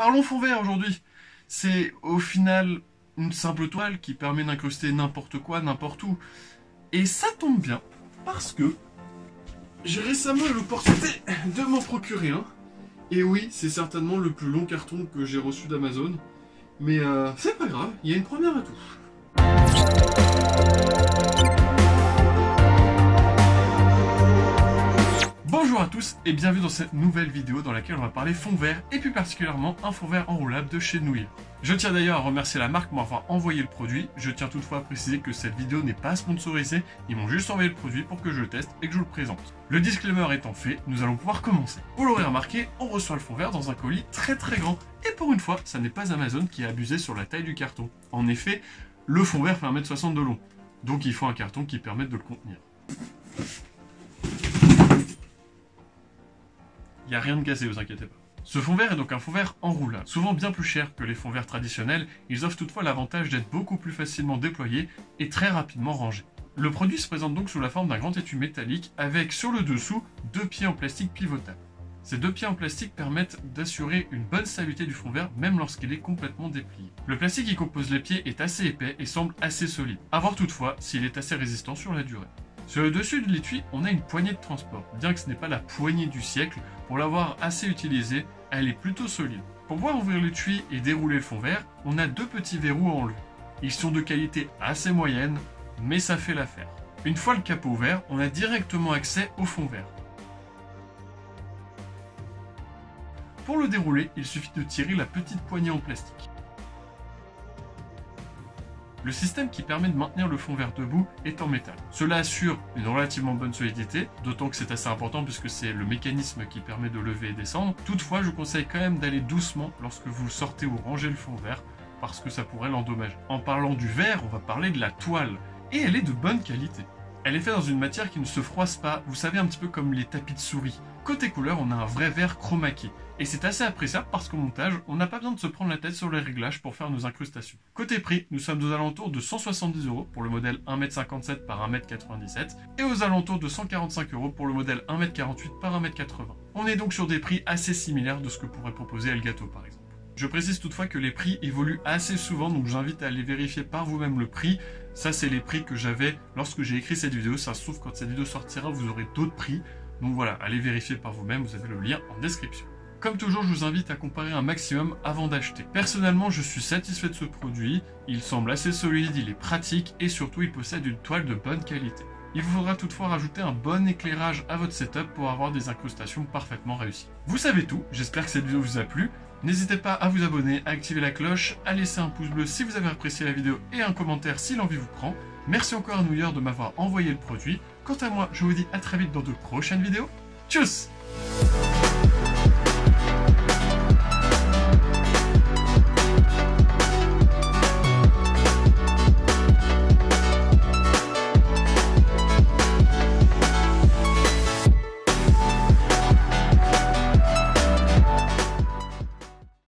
Parlons fond vert aujourd'hui. C'est au final une simple toile qui permet d'incruster n'importe quoi, n'importe où. Et ça tombe bien, parce que j'ai récemment eu l'opportunité de m'en procurer un. Et oui, c'est certainement le plus long carton que j'ai reçu d'Amazon. Mais c'est pas grave, il y a une première à tout. Bonjour à tous et bienvenue dans cette nouvelle vidéo dans laquelle on va parler fond vert et plus particulièrement un fond vert enroulable de chez Nouille. Je tiens d'ailleurs à remercier la marque pour m'avoir envoyé le produit. Je tiens toutefois à préciser que cette vidéo n'est pas sponsorisée, ils m'ont juste envoyé le produit pour que je le teste et que je vous le présente. Le disclaimer étant fait, nous allons pouvoir commencer. Vous l'aurez remarqué, on reçoit le fond vert dans un colis très grand et pour une fois, ça n'est pas Amazon qui a abusé sur la taille du carton. En effet, le fond vert fait 1,60 m de long, donc il faut un carton qui permette de le contenir. Il n'y a rien de cassé, vous inquiétez pas. Ce fond vert est donc un fond vert enroulable. Souvent bien plus cher que les fonds verts traditionnels, ils offrent toutefois l'avantage d'être beaucoup plus facilement déployés et très rapidement rangés. Le produit se présente donc sous la forme d'un grand étui métallique avec sur le dessous deux pieds en plastique pivotables. Ces deux pieds en plastique permettent d'assurer une bonne stabilité du fond vert même lorsqu'il est complètement déplié. Le plastique qui compose les pieds est assez épais et semble assez solide. À voir toutefois s'il est assez résistant sur la durée. Sur le dessus de l'étui, on a une poignée de transport. Bien que ce n'est pas la poignée du siècle, pour l'avoir assez utilisée, elle est plutôt solide. Pour pouvoir ouvrir l'étui et dérouler le fond vert, on a deux petits verrous à enlever. Ils sont de qualité assez moyenne, mais ça fait l'affaire. Une fois le capot ouvert, on a directement accès au fond vert. Pour le dérouler, il suffit de tirer la petite poignée en plastique. Le système qui permet de maintenir le fond vert debout est en métal. Cela assure une relativement bonne solidité, d'autant que c'est assez important puisque c'est le mécanisme qui permet de lever et descendre. Toutefois, je vous conseille quand même d'aller doucement lorsque vous sortez ou rangez le fond vert, parce que ça pourrait l'endommager. En parlant du verre, on va parler de la toile, et elle est de bonne qualité. Elle est faite dans une matière qui ne se froisse pas, vous savez, un petit peu comme les tapis de souris. Côté couleur, on a un vrai vert chromaqué. Et c'est assez appréciable parce qu'au montage, on n'a pas besoin de se prendre la tête sur les réglages pour faire nos incrustations. Côté prix, nous sommes aux alentours de 170 € pour le modèle 1,57 m par 1,97 m et aux alentours de 145 € pour le modèle 1,48 m par 1,80 m. On est donc sur des prix assez similaires de ce que pourrait proposer Elgato par exemple. Je précise toutefois que les prix évoluent assez souvent, donc j'invite à aller vérifier par vous-même le prix. Ça, c'est les prix que j'avais lorsque j'ai écrit cette vidéo. Ça se trouve, quand cette vidéo sortira, vous aurez d'autres prix. Donc voilà, allez vérifier par vous-même, vous avez le lien en description. Comme toujours, je vous invite à comparer un maximum avant d'acheter. Personnellement, je suis satisfait de ce produit. Il semble assez solide, il est pratique et surtout, il possède une toile de bonne qualité. Il vous faudra toutefois rajouter un bon éclairage à votre setup pour avoir des incrustations parfaitement réussies. Vous savez tout, j'espère que cette vidéo vous a plu. N'hésitez pas à vous abonner, à activer la cloche, à laisser un pouce bleu si vous avez apprécié la vidéo et un commentaire si l'envie vous prend. Merci encore à Nouilleur de m'avoir envoyé le produit. Quant à moi, je vous dis à très vite dans de prochaines vidéos. Tchuss!